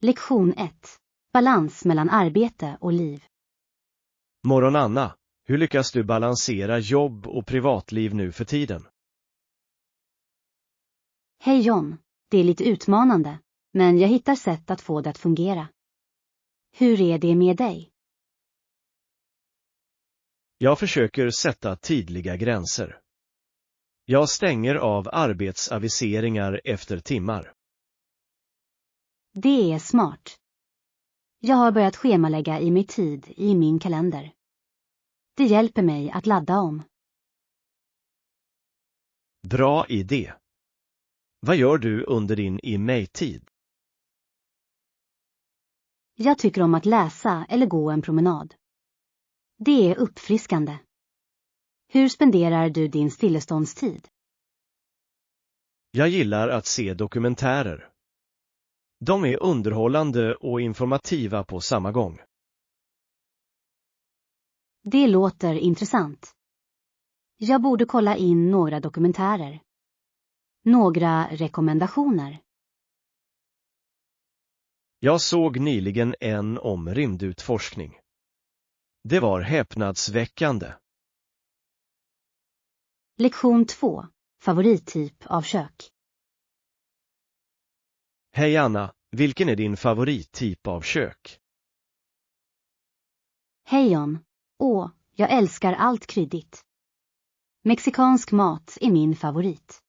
Lektion 1. Balans mellan arbete och liv. Morgon Anna, hur lyckas du balansera jobb och privatliv nu för tiden? Hej John, det är lite utmanande, men jag hittar sätt att få det att fungera. Hur är det med dig? Jag försöker sätta tydliga gränser. Jag stänger av arbetsaviseringar efter timmar. Det är smart. Jag har börjat schemalägga i min tid i min kalender. Det hjälper mig att ladda om. Bra idé. Vad gör du under din e-mail-tid? Jag tycker om att läsa eller gå en promenad. Det är uppfriskande. Hur spenderar du din stilleståndstid? Jag gillar att se dokumentärer. De är underhållande och informativa på samma gång. Det låter intressant. Jag borde kolla in några dokumentärer. Några rekommendationer. Jag såg nyligen en om rymdutforskning. Det var häpnadsväckande. Lektion 2. Favorittyp av kök. Hej Anna, vilken är din favorittyp av kök? Hej John. Jag älskar allt kryddigt. Mexikansk mat är min favorit.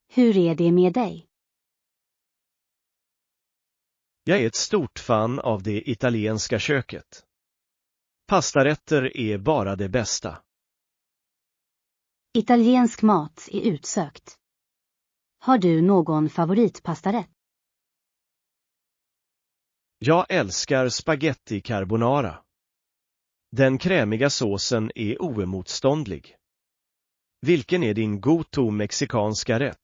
Hur är det med dig? Jag är ett stort fan av det italienska köket. Pastarätter är bara det bästa. Italiensk mat är utsökt. Har du någon favoritpastarätt? Jag älskar spaghetti carbonara. Den krämiga såsen är oemotståndlig. Vilken är din go-to mexikanska rätt?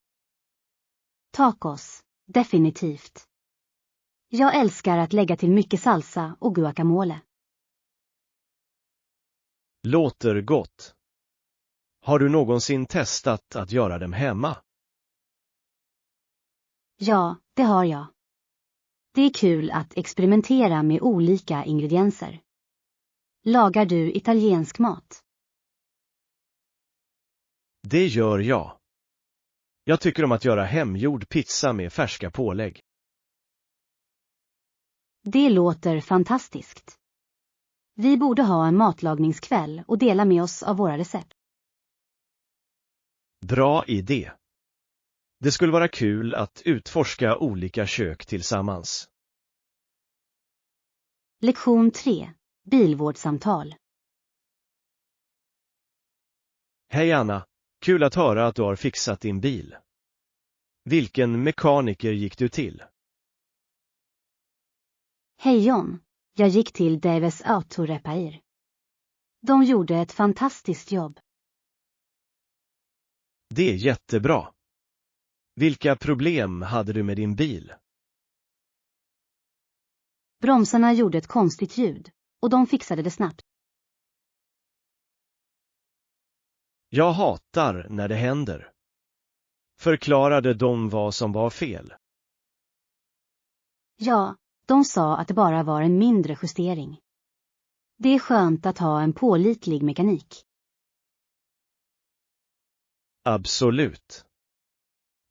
Tacos, definitivt. Jag älskar att lägga till mycket salsa och guacamole. Låter gott. Har du någonsin testat att göra dem hemma? Ja, det har jag. Det är kul att experimentera med olika ingredienser. Lagar du italiensk mat? Det gör jag. Jag tycker om att göra hemgjord pizza med färska pålägg. Det låter fantastiskt. Vi borde ha en matlagningskväll och dela med oss av våra recept. Bra idé. Det skulle vara kul att utforska olika kök tillsammans. Lektion 3. Bilvårdssamtal. Hej Anna, kul att höra att du har fixat din bil. Vilken mekaniker gick du till? Hej John, jag gick till Davis Auto Repair. De gjorde ett fantastiskt jobb. Det är jättebra. Vilka problem hade du med din bil? Bromsarna gjorde ett konstigt ljud och de fixade det snabbt. Jag hatar när det händer. Förklarade de vad som var fel? Ja, de sa att det bara var en mindre justering. Det är skönt att ha en pålitlig mekanik. Absolut.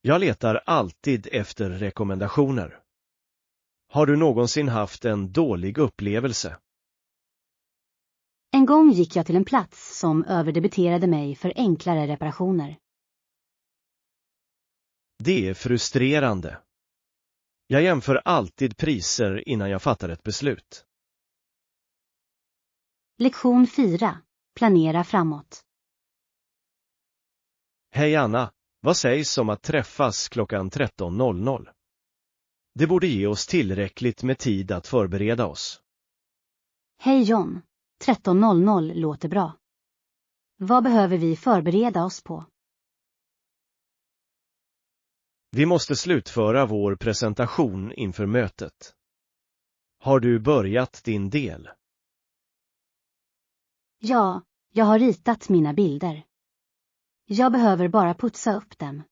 Jag letar alltid efter rekommendationer. Har du någonsin haft en dålig upplevelse? En gång gick jag till en plats som överdebiterade mig för enklare reparationer. Det är frustrerande. Jag jämför alltid priser innan jag fattar ett beslut. Lektion 4. Planera framåt. Hej Anna, vad sägs om att träffas klockan 13.00? Det borde ge oss tillräckligt med tid att förbereda oss. Hej John, 13.00 låter bra. Vad behöver vi förbereda oss på? Vi måste slutföra vår presentation inför mötet. Har du börjat din del? Ja, jag har ritat mina bilder. Jag behöver bara putsa upp dem.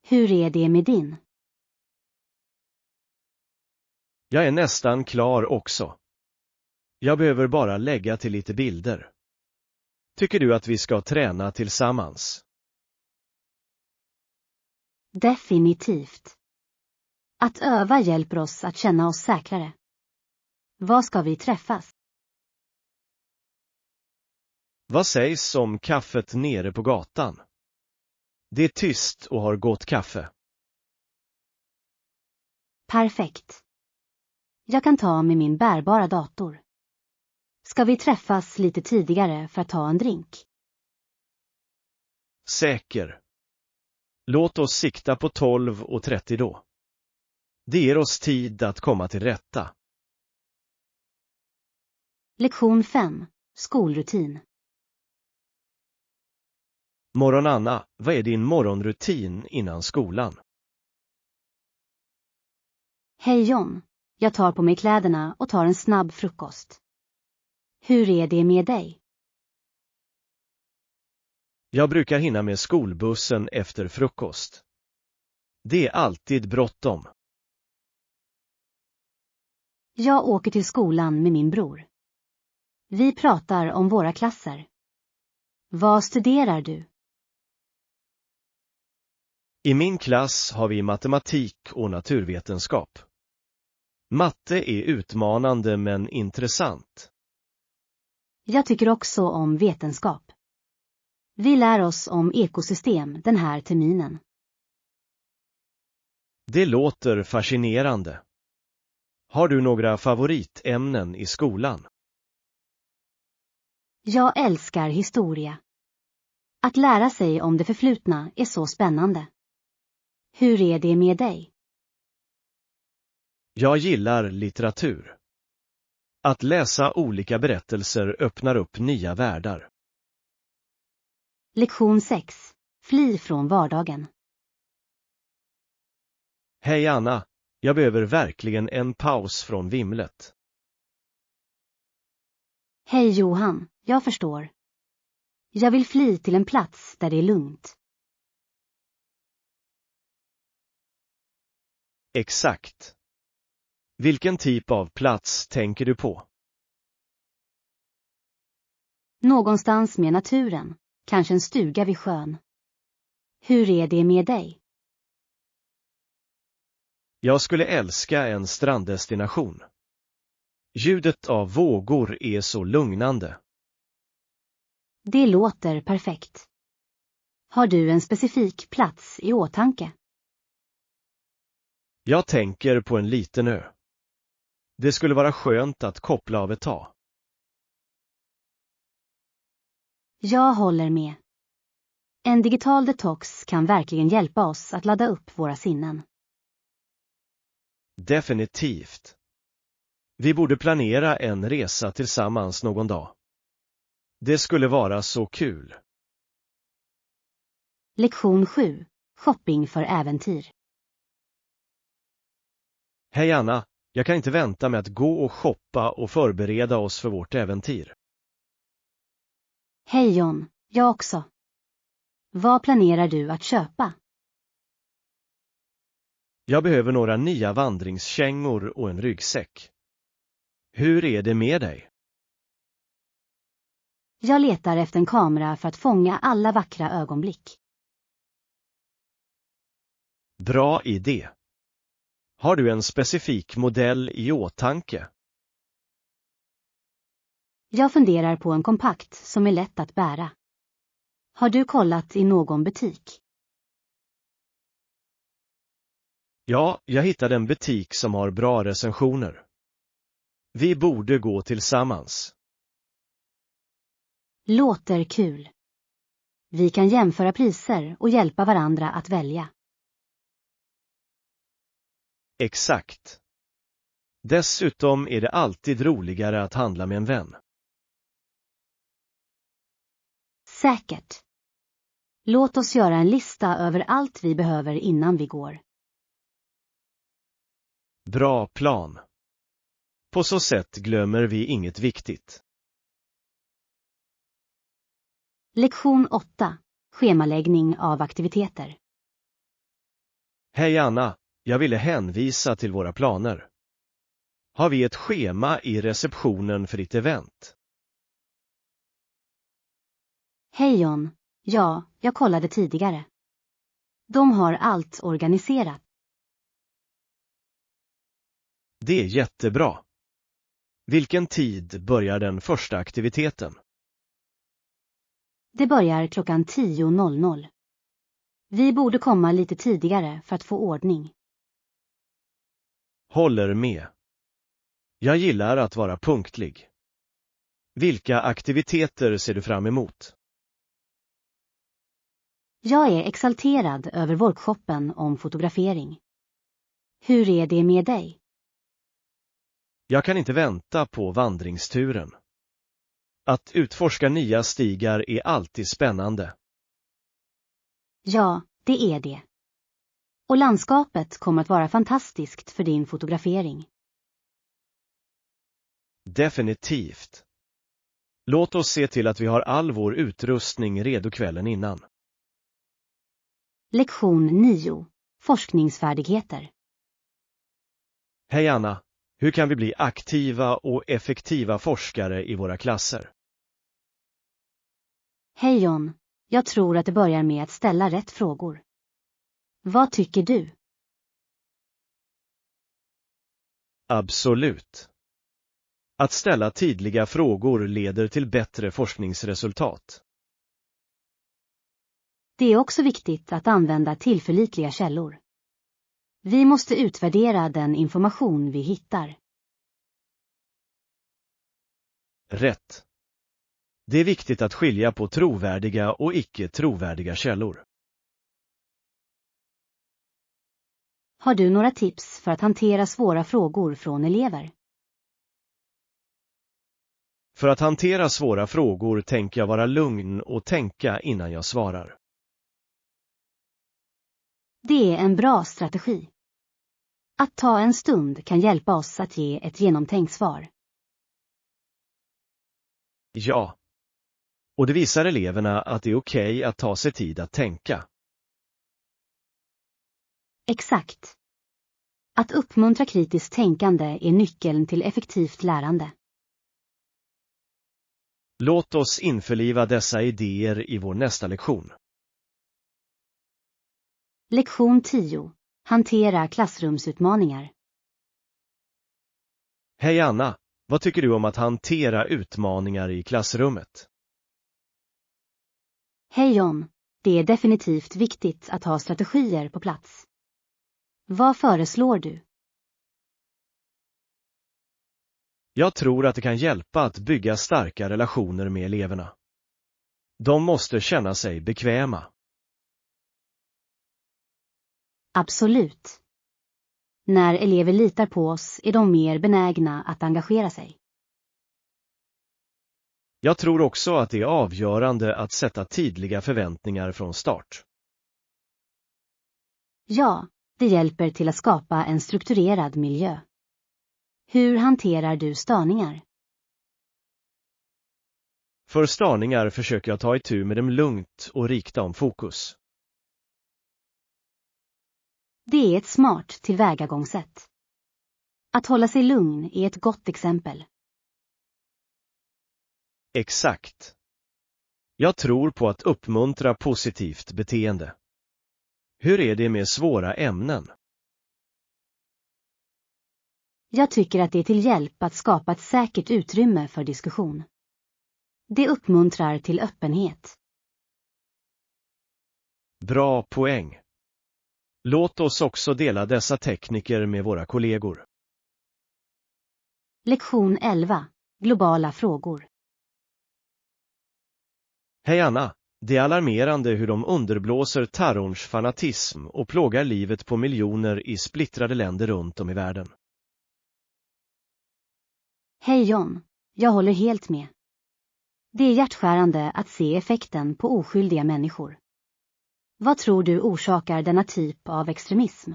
Hur är det med din? Jag är nästan klar också. Jag behöver bara lägga till lite bilder. Tycker du att vi ska träna tillsammans? Definitivt. Att öva hjälper oss att känna oss säkrare. Var ska vi träffas? Vad sägs om kaffet nere på gatan? Det är tyst och har gott kaffe. Perfekt. Jag kan ta med min bärbara dator. Ska vi träffas lite tidigare för att ta en drink? Säker. Låt oss sikta på 12:30 då. Det ger oss tid att komma till rätta. Lektion 5. Skolrutin. Morgon Anna, vad är din morgonrutin innan skolan? Hej John. Jag tar på mig kläderna och tar en snabb frukost. Hur är det med dig? Jag brukar hinna med skolbussen efter frukost. Det är alltid bråttom. Jag åker till skolan med min bror. Vi pratar om våra klasser. Vad studerar du? I min klass har vi matematik och naturvetenskap. Matte är utmanande men intressant. Jag tycker också om vetenskap. Vi lär oss om ekosystem den här terminen. Det låter fascinerande. Har du några favoritämnen i skolan? Jag älskar historia. Att lära sig om det förflutna är så spännande. Hur är det med dig? Jag gillar litteratur. Att läsa olika berättelser öppnar upp nya världar. Lektion 6. Fly från vardagen. Hej Anna, jag behöver verkligen en paus från vimlet. Hej Johan, jag förstår. Jag vill fly till en plats där det är lugnt. Exakt. Vilken typ av plats tänker du på? Någonstans med naturen, kanske en stuga vid sjön. Hur är det med dig? Jag skulle älska en stranddestination. Ljudet av vågor är så lugnande. Det låter perfekt. Har du en specifik plats i åtanke? Jag tänker på en liten ö. Det skulle vara skönt att koppla av ett tag. Jag håller med. En digital detox kan verkligen hjälpa oss att ladda upp våra sinnen. Definitivt. Vi borde planera en resa tillsammans någon dag. Det skulle vara så kul. Lektion 7. Shopping för äventyr. Hej Anna, jag kan inte vänta med att gå och shoppa och förbereda oss för vårt äventyr. Hej John, jag också. Vad planerar du att köpa? Jag behöver några nya vandringskängor och en ryggsäck. Hur är det med dig? Jag letar efter en kamera för att fånga alla vackra ögonblick. Bra idé. Har du en specifik modell i åtanke? Jag funderar på en kompakt som är lätt att bära. Har du kollat i någon butik? Ja, jag hittade en butik som har bra recensioner. Vi borde gå tillsammans. Låter kul. Vi kan jämföra priser och hjälpa varandra att välja. Exakt. Dessutom är det alltid roligare att handla med en vän. Säkert. Låt oss göra en lista över allt vi behöver innan vi går. Bra plan. På så sätt glömmer vi inget viktigt. Lektion 8. Schemaläggning av aktiviteter. Hej Anna, jag ville hänvisa till våra planer. Har vi ett schema i receptionen för ditt event? Hej John. Ja, jag kollade tidigare. De har allt organiserat. Det är jättebra. Vilken tid börjar den första aktiviteten? Det börjar klockan 10:00. Vi borde komma lite tidigare för att få ordning. Håller med. Jag gillar att vara punktlig. Vilka aktiviteter ser du fram emot? Jag är exalterad över workshopen om fotografering. Hur är det med dig? Jag kan inte vänta på vandringsturen. Att utforska nya stigar är alltid spännande. Ja, det är det. Och landskapet kommer att vara fantastiskt för din fotografering. Definitivt. Låt oss se till att vi har all vår utrustning redo kvällen innan. Lektion 9. Forskningsfärdigheter. Hej Anna, hur kan vi bli aktiva och effektiva forskare i våra klasser? Hej John. Jag tror att det börjar med att ställa rätt frågor. Vad tycker du? Absolut. Att ställa tydliga frågor leder till bättre forskningsresultat. Det är också viktigt att använda tillförlitliga källor. Vi måste utvärdera den information vi hittar. Rätt. Det är viktigt att skilja på trovärdiga och icke trovärdiga källor. Har du några tips för att hantera svåra frågor från elever? För att hantera svåra frågor tänker jag vara lugn och tänka innan jag svarar. Det är en bra strategi. Att ta en stund kan hjälpa oss att ge ett genomtänkt svar. Ja. Och det visar eleverna att det är okej att ta sig tid att tänka. Exakt. Att uppmuntra kritiskt tänkande är nyckeln till effektivt lärande. Låt oss införliva dessa idéer i vår nästa lektion. Lektion 10. Hantera klassrumsutmaningar. Hej Anna, vad tycker du om att hantera utmaningar i klassrummet? Hej John. Det är definitivt viktigt att ha strategier på plats. Vad föreslår du? Jag tror att det kan hjälpa att bygga starka relationer med eleverna. De måste känna sig bekväma. Absolut. När elever litar på oss är de mer benägna att engagera sig. Jag tror också att det är avgörande att sätta tydliga förväntningar från start. Ja, det hjälper till att skapa en strukturerad miljö. Hur hanterar du störningar? För störningar försöker jag ta itu med dem lugnt och rikta om fokus. Det är ett smart tillvägagångssätt. Att hålla sig lugn är ett gott exempel. Exakt. Jag tror på att uppmuntra positivt beteende. Hur är det med svåra ämnen? Jag tycker att det är till hjälp att skapa ett säkert utrymme för diskussion. Det uppmuntrar till öppenhet. Bra poäng. Låt oss också dela dessa tekniker med våra kollegor. Lektion 11. Globala frågor. Hej Anna, det är alarmerande hur de underblåser terrorns fanatism och plågar livet på miljoner i splittrade länder runt om i världen. Hej John, jag håller helt med. Det är hjärtskärande att se effekten på oskyldiga människor. Vad tror du orsakar denna typ av extremism?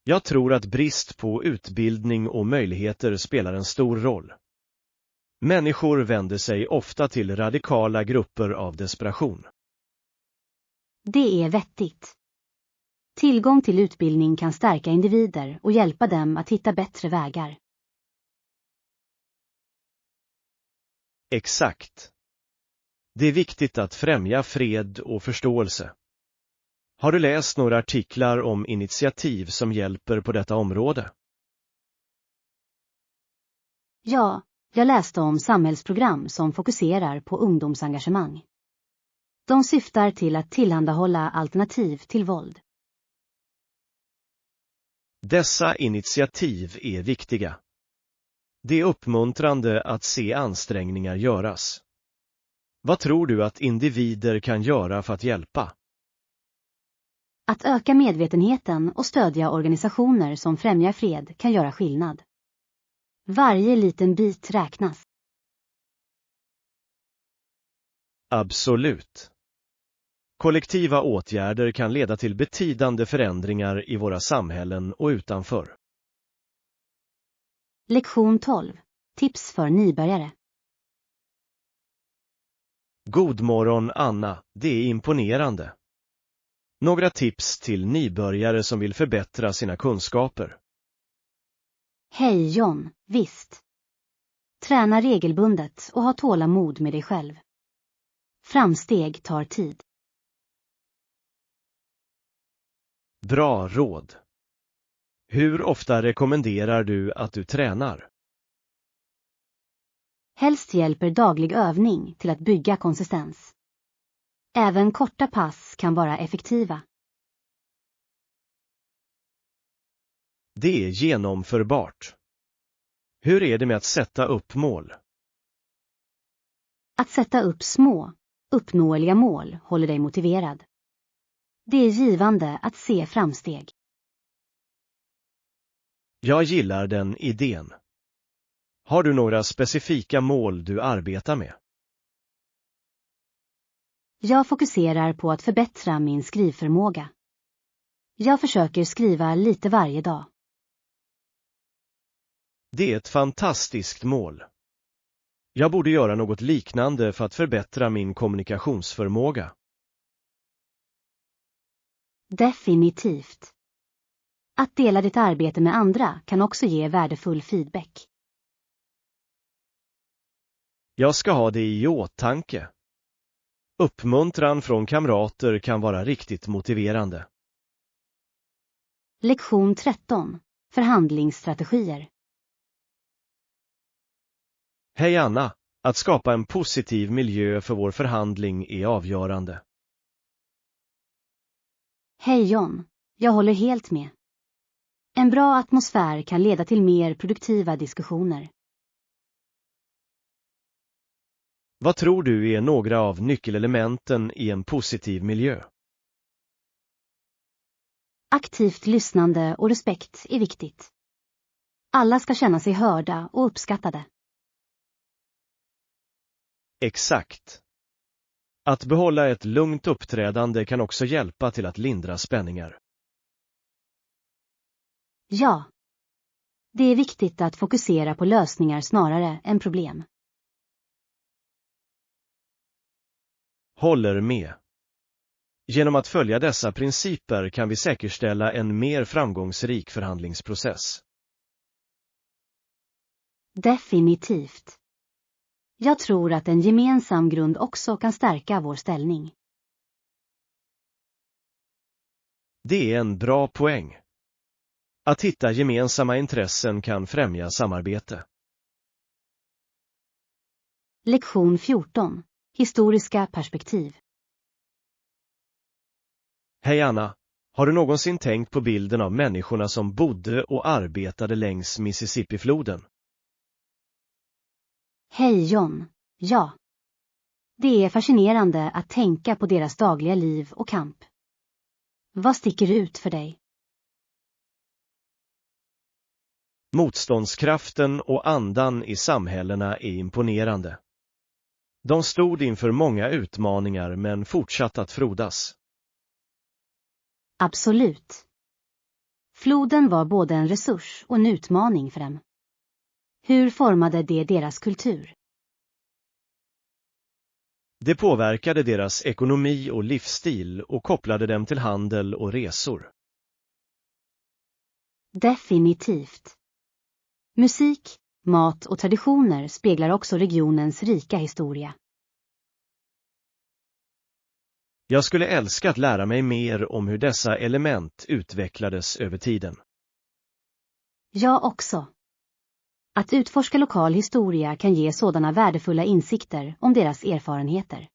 Jag tror att brist på utbildning och möjligheter spelar en stor roll. Människor vänder sig ofta till radikala grupper av desperation. Det är vettigt. Tillgång till utbildning kan stärka individer och hjälpa dem att hitta bättre vägar. Exakt. Det är viktigt att främja fred och förståelse. Har du läst några artiklar om initiativ som hjälper på detta område? Ja, jag läste om samhällsprogram som fokuserar på ungdomsengagemang. De syftar till att tillhandahålla alternativ till våld. Dessa initiativ är viktiga. Det är uppmuntrande att se ansträngningar göras. Vad tror du att individer kan göra för att hjälpa? Att öka medvetenheten och stödja organisationer som främjar fred kan göra skillnad. Varje liten bit räknas. Absolut. Kollektiva åtgärder kan leda till betydande förändringar i våra samhällen och utanför. Lektion 12. Tips för nybörjare. God morgon Anna, det är imponerande. Några tips till nybörjare som vill förbättra sina kunskaper. Hej John, visst. Träna regelbundet och ha tålamod med dig själv. Framsteg tar tid. Bra råd. Hur ofta rekommenderar du att du tränar? Helst hjälper daglig övning till att bygga konsistens. Även korta pass kan vara effektiva. Det är genomförbart. Hur är det med att sätta upp mål? Att sätta upp små, uppnåeliga mål håller dig motiverad. Det är givande att se framsteg. Jag gillar den idén. Har du några specifika mål du arbetar med? Jag fokuserar på att förbättra min skrivförmåga. Jag försöker skriva lite varje dag. Det är ett fantastiskt mål. Jag borde göra något liknande för att förbättra min kommunikationsförmåga. Definitivt. Att dela ditt arbete med andra kan också ge värdefull feedback. Jag ska ha det i åtanke. Uppmuntran från kamrater kan vara riktigt motiverande. Lektion 13. Förhandlingsstrategier. Hej Anna, att skapa en positiv miljö för vår förhandling är avgörande. Hej John, jag håller helt med. En bra atmosfär kan leda till mer produktiva diskussioner. Vad tror du är några av nyckelelementen i en positiv miljö? Aktivt lyssnande och respekt är viktigt. Alla ska känna sig hörda och uppskattade. Exakt. Att behålla ett lugnt uppträdande kan också hjälpa till att lindra spänningar. Ja. Det är viktigt att fokusera på lösningar snarare än problem. Håller med. Genom att följa dessa principer kan vi säkerställa en mer framgångsrik förhandlingsprocess. Definitivt. Jag tror att en gemensam grund också kan stärka vår ställning. Det är en bra poäng. Att hitta gemensamma intressen kan främja samarbete. Lektion 14. Historiska perspektiv. Hej Anna, har du någonsin tänkt på bilden av människorna som bodde och arbetade längs Mississippifloden? Hej John, ja. Det är fascinerande att tänka på deras dagliga liv och kamp. Vad sticker ut för dig? Motståndskraften och andan i samhällena är imponerande. De stod inför många utmaningar men fortsatte att frodas. Absolut. Floden var både en resurs och en utmaning för dem. Hur formade det deras kultur? Det påverkade deras ekonomi och livsstil och kopplade dem till handel och resor. Definitivt. Musik, mat och traditioner speglar också regionens rika historia. Jag skulle älska att lära mig mer om hur dessa element utvecklades över tiden. Jag också. Att utforska lokal historia kan ge sådana värdefulla insikter om deras erfarenheter.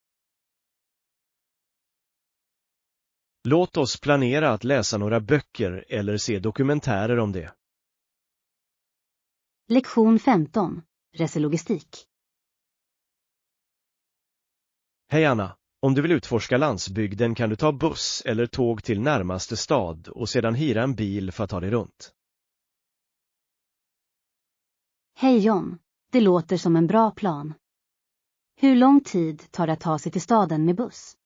Låt oss planera att läsa några böcker eller se dokumentärer om det. Lektion 15. Reselogistik. Hej Anna, om du vill utforska landsbygden kan du ta buss eller tåg till närmaste stad och sedan hyra en bil för att ta dig runt. Hej John, det låter som en bra plan. Hur lång tid tar det att ta sig till staden med buss?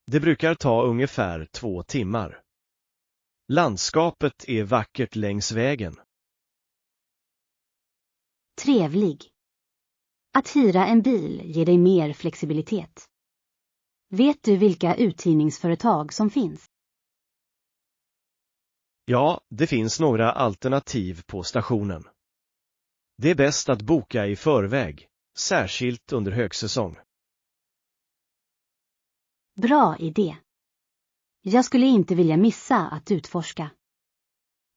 Det brukar ta ungefär 2 timmar. Landskapet är vackert längs vägen. Trevlig. Att hyra en bil ger dig mer flexibilitet. Vet du vilka uthyrningsföretag som finns? Ja, det finns några alternativ på stationen. Det är bäst att boka i förväg, särskilt under högsäsong. Bra idé. Jag skulle inte vilja missa att utforska.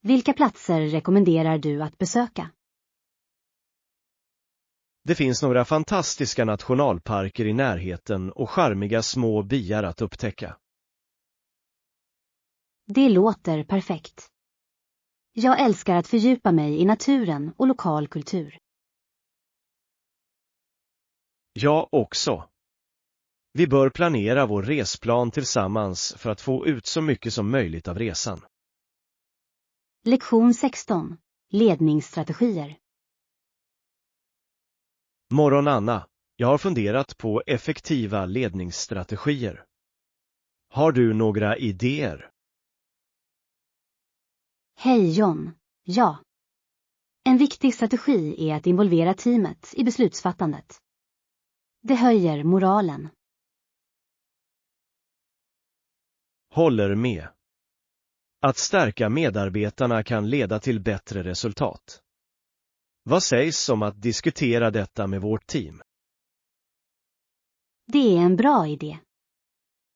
Vilka platser rekommenderar du att besöka? Det finns några fantastiska nationalparker i närheten och charmiga små byar att upptäcka. Det låter perfekt. Jag älskar att fördjupa mig i naturen och lokal kultur. Jag också. Vi bör planera vår resplan tillsammans för att få ut så mycket som möjligt av resan. Lektion 16. Ledningsstrategier. Morgon Anna, jag har funderat på effektiva ledningsstrategier. Har du några idéer? Hej John. Ja. En viktig strategi är att involvera teamet i beslutsfattandet. Det höjer moralen. Håller med. Att stärka medarbetarna kan leda till bättre resultat. Vad sägs om att diskutera detta med vårt team? Det är en bra idé.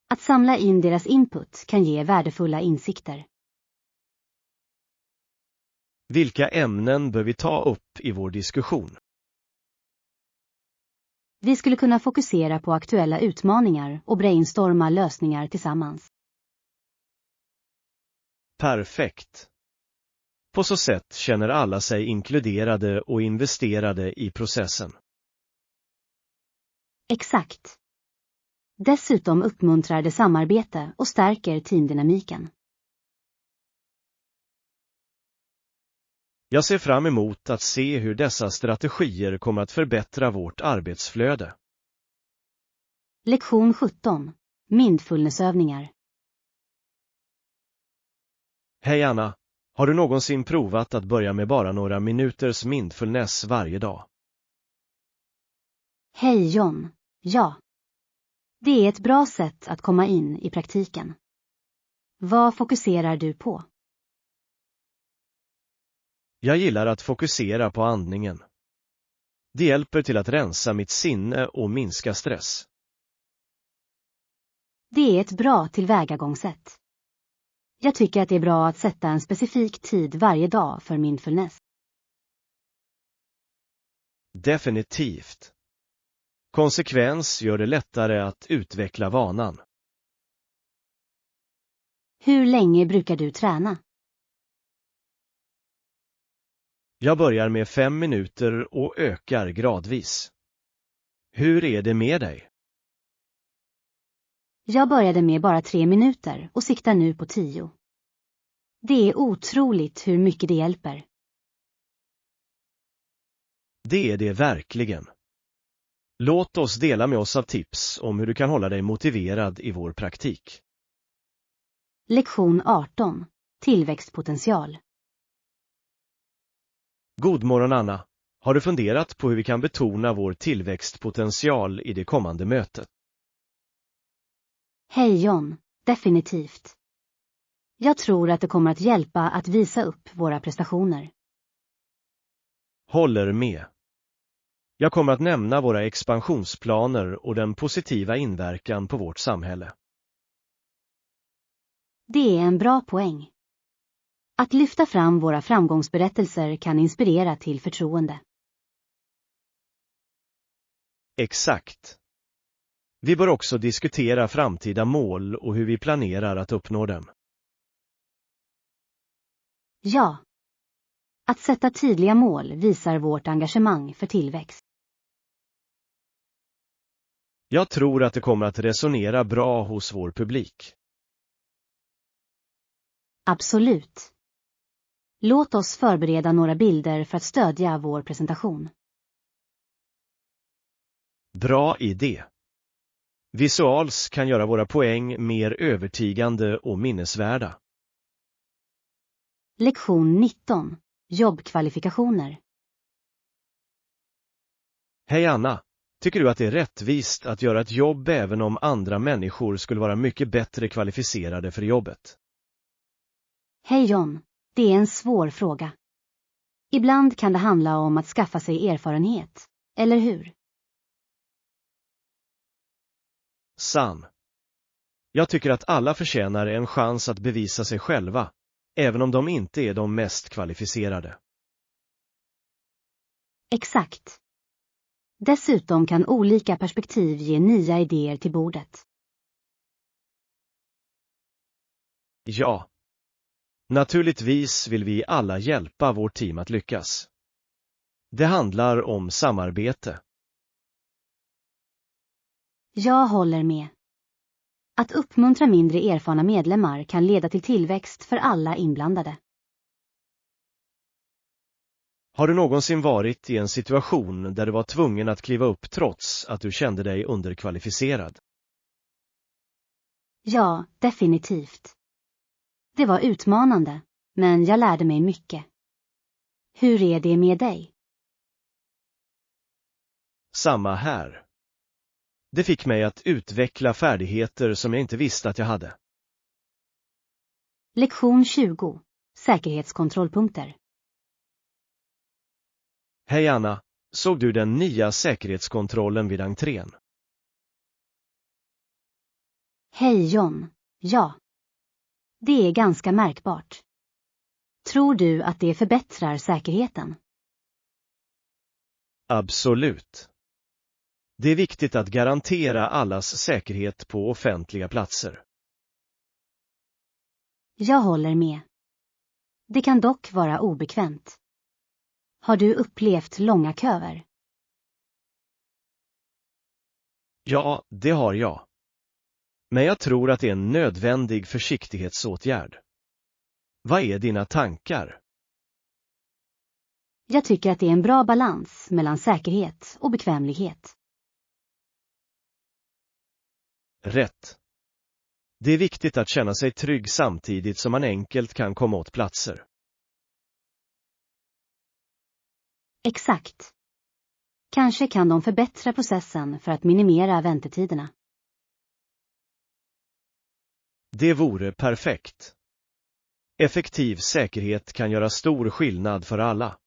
Att samla in deras input kan ge värdefulla insikter. Vilka ämnen bör vi ta upp i vår diskussion? Vi skulle kunna fokusera på aktuella utmaningar och brainstorma lösningar tillsammans. Perfekt. På så sätt känner alla sig inkluderade och investerade i processen. Exakt. Dessutom uppmuntrar det samarbete och stärker teamdynamiken. Jag ser fram emot att se hur dessa strategier kommer att förbättra vårt arbetsflöde. Lektion 17. Mindfulnessövningar. Hej Anna, har du någonsin provat att börja med bara några minuters mindfulness varje dag? Hej John. Ja. Det är ett bra sätt att komma in i praktiken. Vad fokuserar du på? Jag gillar att fokusera på andningen. Det hjälper till att rensa mitt sinne och minska stress. Det är ett bra tillvägagångssätt. Jag tycker att det är bra att sätta en specifik tid varje dag för mindfulness. Definitivt. Konsekvens gör det lättare att utveckla vanan. Hur länge brukar du träna? Jag börjar med 5 minuter och ökar gradvis. Hur är det med dig? Jag började med bara 3 minuter och siktar nu på 10. Det är otroligt hur mycket det hjälper. Det är det verkligen. Låt oss dela med oss av tips om hur du kan hålla dig motiverad i vår praktik. . Lektion 18. Tillväxtpotential. God morgon Anna. Har du funderat på hur vi kan betona vår tillväxtpotential i det kommande mötet? Hej John. Definitivt. Jag tror att det kommer att hjälpa att visa upp våra prestationer. Håller med. Jag kommer att nämna våra expansionsplaner och den positiva inverkan på vårt samhälle. Det är en bra poäng. Att lyfta fram våra framgångsberättelser kan inspirera till förtroende. Exakt. Vi bör också diskutera framtida mål och hur vi planerar att uppnå dem. Ja. Att sätta tydliga mål visar vårt engagemang för tillväxt. Jag tror att det kommer att resonera bra hos vår publik. Absolut. Låt oss förbereda några bilder för att stödja vår presentation. Bra idé. Visuals kan göra våra poäng mer övertygande och minnesvärda. Lektion 19. Jobbkvalifikationer. Hej Anna, tycker du att det är rättvist att göra ett jobb även om andra människor skulle vara mycket bättre kvalificerade för jobbet? Hej John, det är en svår fråga. Ibland kan det handla om att skaffa sig erfarenhet, eller hur? Sann. Jag tycker att alla förtjänar en chans att bevisa sig själva, även om de inte är de mest kvalificerade. Exakt. Dessutom kan olika perspektiv ge nya idéer till bordet. Ja. Naturligtvis vill vi alla hjälpa vårt team att lyckas. Det handlar om samarbete. Jag håller med. Att uppmuntra mindre erfarna medlemmar kan leda till tillväxt för alla inblandade. Har du någonsin varit i en situation där du var tvungen att kliva upp trots att du kände dig underkvalificerad? Ja, definitivt. Det var utmanande, men jag lärde mig mycket. Hur är det med dig? Samma här. Det fick mig att utveckla färdigheter som jag inte visste att jag hade. Lektion 20. Säkerhetskontrollpunkter. Hej Anna, såg du den nya säkerhetskontrollen vid entrén? Hej John, ja. Det är ganska märkbart. Tror du att det förbättrar säkerheten? Absolut. Det är viktigt att garantera allas säkerhet på offentliga platser. Jag håller med. Det kan dock vara obekvämt. Har du upplevt långa köer? Ja, det har jag. Men jag tror att det är en nödvändig försiktighetsåtgärd. Vad är dina tankar? Jag tycker att det är en bra balans mellan säkerhet och bekvämlighet. Rätt. Det är viktigt att känna sig trygg samtidigt som man enkelt kan komma åt platser. Exakt. Kanske kan de förbättra processen för att minimera väntetiderna. Det vore perfekt. Effektiv säkerhet kan göra stor skillnad för alla.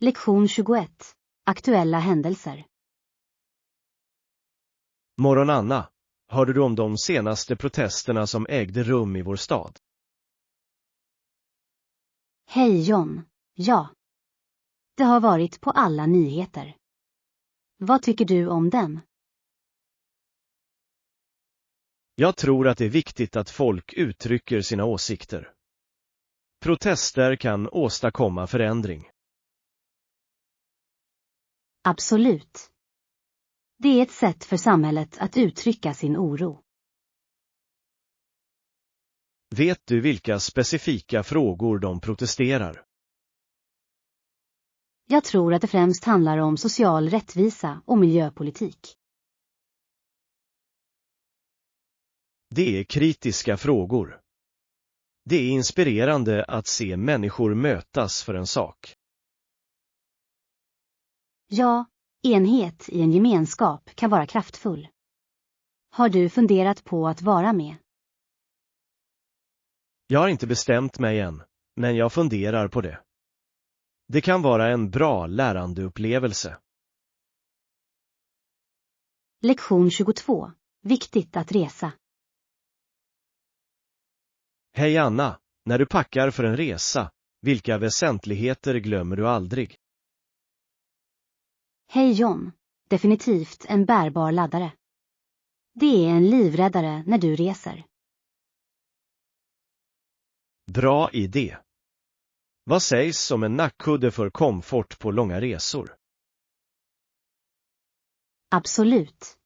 Lektion 21. Aktuella händelser. Morgon Anna, hörde du om de senaste protesterna som ägde rum i vår stad? Hej John, ja. Det har varit på alla nyheter. Vad tycker du om den? Jag tror att det är viktigt att folk uttrycker sina åsikter. Protester kan åstadkomma förändring. Absolut. Det är ett sätt för samhället att uttrycka sin oro. Vet du vilka specifika frågor de protesterar? Jag tror att det främst handlar om social rättvisa och miljöpolitik. Det är kritiska frågor. Det är inspirerande att se människor mötas för en sak. Ja, enhet i en gemenskap kan vara kraftfull. Har du funderat på att vara med? Jag har inte bestämt mig än, men jag funderar på det. Det kan vara en bra lärandeupplevelse. Lektion 22. Viktigt att resa. Hej Anna, när du packar för en resa, vilka väsentligheter glömmer du aldrig? Hej John. Definitivt en bärbar laddare. Det är en livräddare när du reser. Bra idé. Vad sägs om en nackkudde för komfort på långa resor? Absolut.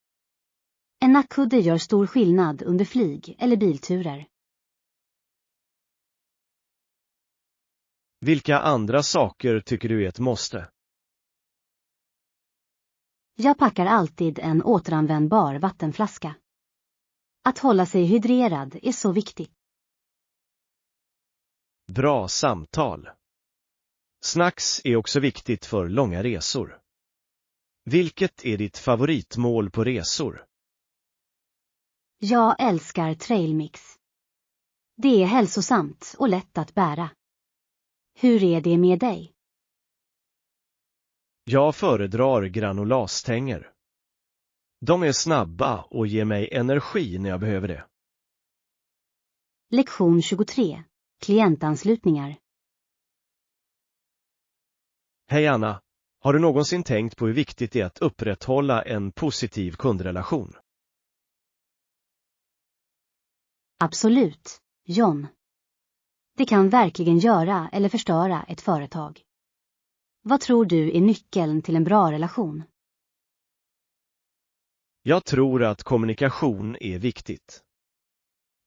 En nackkudde gör stor skillnad under flyg eller bilturer. Vilka andra saker tycker du är ett måste? Jag packar alltid en återanvändbar vattenflaska. Att hålla sig hydrerad är så viktigt. Bra samtal. Snacks är också viktigt för långa resor. Vilket är ditt favoritmål på resor? Jag älskar trailmix. Det är hälsosamt och lätt att bära. Hur är det med dig? Jag föredrar granulastänger. De är snabba och ger mig energi när jag behöver det. Lektion 23. Klientanslutningar. Hej Anna, har du någonsin tänkt på hur viktigt det är att upprätthålla en positiv kundrelation? Absolut, John. Det kan verkligen göra eller förstöra ett företag. Vad tror du är nyckeln till en bra relation? Jag tror att kommunikation är viktigt.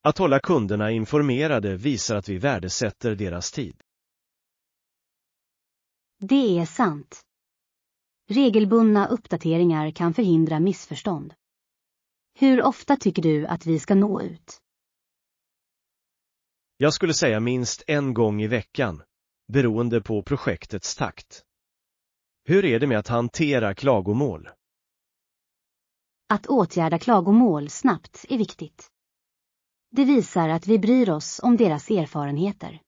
Att hålla kunderna informerade visar att vi värdesätter deras tid. Det är sant. Regelbundna uppdateringar kan förhindra missförstånd. Hur ofta tycker du att vi ska nå ut? Jag skulle säga minst en gång i veckan, beroende på projektets takt. Hur är det med att hantera klagomål? Att åtgärda klagomål snabbt är viktigt. Det visar att vi bryr oss om deras erfarenheter.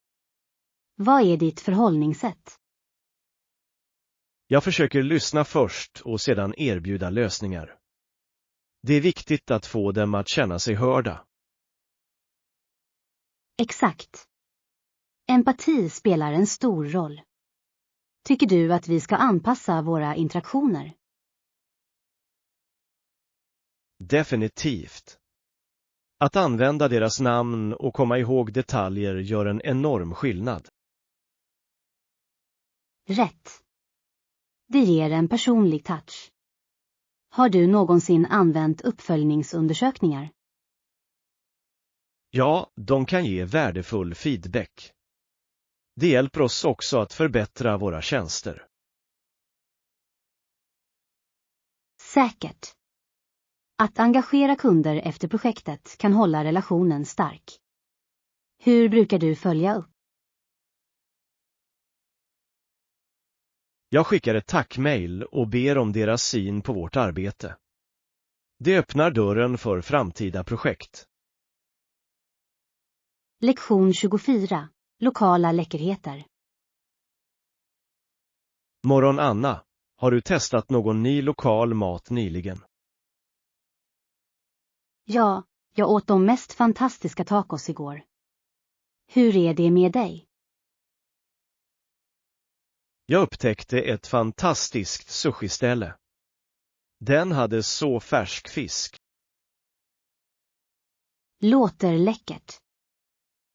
Vad är ditt förhållningssätt? Jag försöker lyssna först och sedan erbjuda lösningar. Det är viktigt att få dem att känna sig hörda. Exakt. Empati spelar en stor roll. Tycker du att vi ska anpassa våra interaktioner? Definitivt. Att använda deras namn och komma ihåg detaljer gör en enorm skillnad. Rätt. Det ger en personlig touch. Har du någonsin använt uppföljningsundersökningar? Ja, de kan ge värdefull feedback. Det hjälper oss också att förbättra våra tjänster. Säkert. Att engagera kunder efter projektet kan hålla relationen stark. Hur brukar du följa upp? Jag skickar ett tackmail och ber om deras syn på vårt arbete. Det öppnar dörren för framtida projekt. Lektion 24. Lokala läckerheter. Morgon Anna, har du testat någon ny lokal mat nyligen? Ja, jag åt de mest fantastiska tacos igår. Hur är det med dig? Jag upptäckte ett fantastiskt sushiställe. Den hade så färsk fisk. Låter läckert.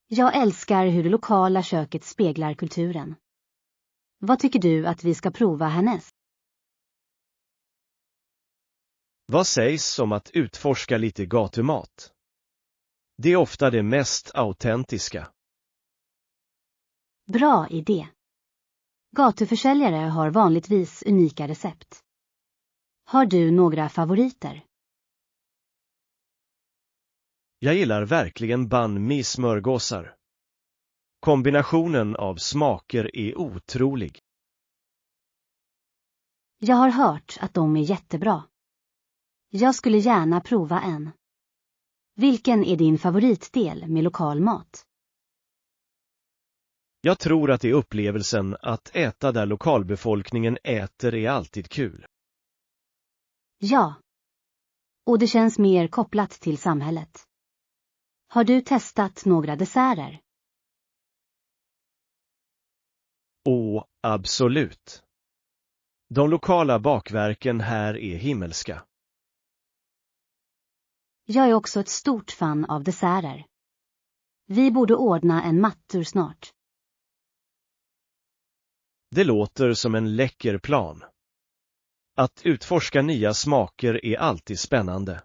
Jag älskar hur det lokala köket speglar kulturen. Vad tycker du att vi ska prova härnäst? Vad sägs om att utforska lite gatumat? Det är ofta det mest autentiska. Bra idé. Gatuförsäljare har vanligtvis unika recept. Har du några favoriter? Jag gillar verkligen banh mi smörgåsar. Kombinationen av smaker är otrolig. Jag har hört att de är jättebra. Jag skulle gärna prova en. Vilken är din favoritdel med lokal mat? Jag tror att det är upplevelsen att äta där lokalbefolkningen äter är alltid kul. Ja. Och det känns mer kopplat till samhället. Har du testat några desserter? Absolut. De lokala bakverken här är himmelska. Jag är också ett stort fan av desserter. Vi borde ordna en mattur snart. Det låter som en läcker plan. Att utforska nya smaker är alltid spännande.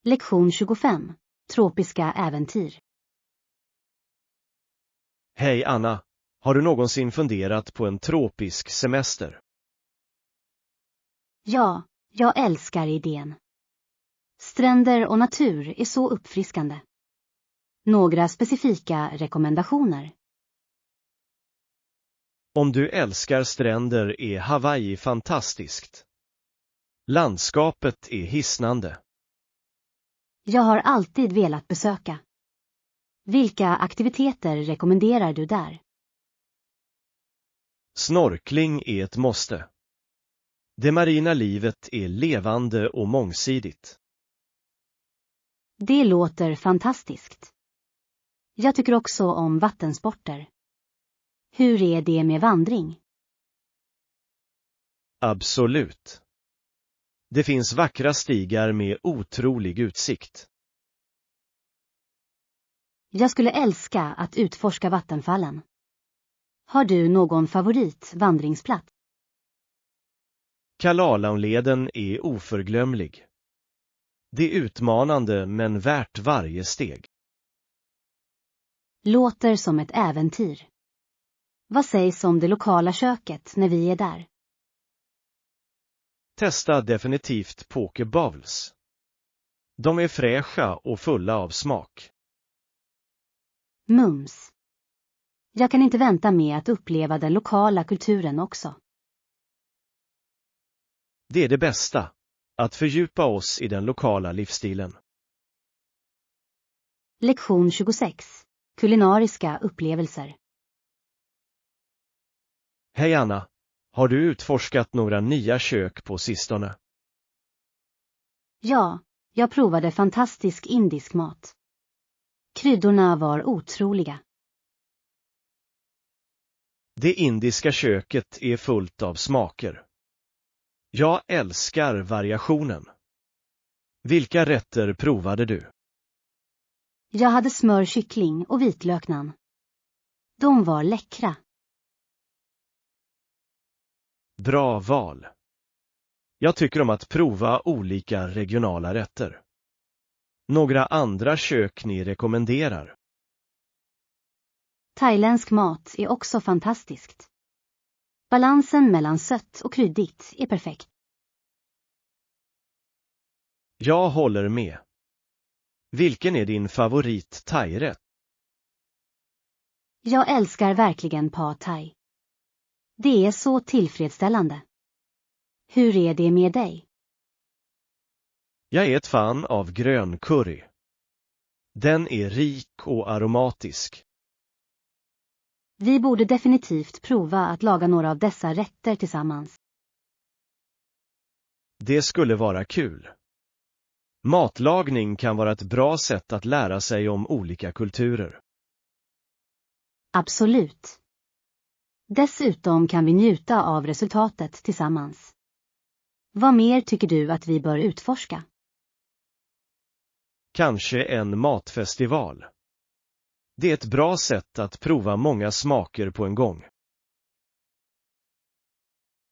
Lektion 25. Tropiska äventyr. Hej Anna, har du någonsin funderat på en tropisk semester? Ja, jag älskar idén. Stränder och natur är så uppfriskande. Några specifika rekommendationer. Om du älskar stränder är Hawaii fantastiskt. Landskapet är hisnande. Jag har alltid velat besöka. Vilka aktiviteter rekommenderar du där? Snorkling är ett måste. Det marina livet är levande och mångsidigt. Det låter fantastiskt. Jag tycker också om vattensporter. Hur är det med vandring? Absolut. Det finns vackra stigar med otrolig utsikt. Jag skulle älska att utforska vattenfallen. Har du någon favoritvandringsplats? Kalalaunleden är oförglömlig. Det är utmanande men värt varje steg. Låter som ett äventyr. Vad sägs om det lokala köket när vi är där? Testa definitivt poke bowls. De är fräscha och fulla av smak. Mums. Jag kan inte vänta med att uppleva den lokala kulturen också. Det är det bästa, att fördjupa oss i den lokala livsstilen. Lektion 26. Kulinariska upplevelser. Hej Anna, har du utforskat några nya kök på sistone? Ja, jag provade fantastisk indisk mat. Kryddorna var otroliga. Det indiska köket är fullt av smaker. Jag älskar variationen. Vilka rätter provade du? Jag hade smörkyckling och vitlöknan. De var läckra. Bra val. Jag tycker om att prova olika regionala rätter. Några andra kök ni rekommenderar? Thailändsk mat är också fantastiskt. Balansen mellan sött och kryddigt är perfekt. Jag håller med. Vilken är din favorit thairätt? Jag älskar verkligen pad thai. Det är så tillfredsställande. Hur är det med dig? Jag är ett fan av grön curry. Den är rik och aromatisk. Vi borde definitivt prova att laga några av dessa rätter tillsammans. Det skulle vara kul. Matlagning kan vara ett bra sätt att lära sig om olika kulturer. Absolut. Dessutom kan vi njuta av resultatet tillsammans. Vad mer tycker du att vi bör utforska? Kanske en matfestival. Det är ett bra sätt att prova många smaker på en gång.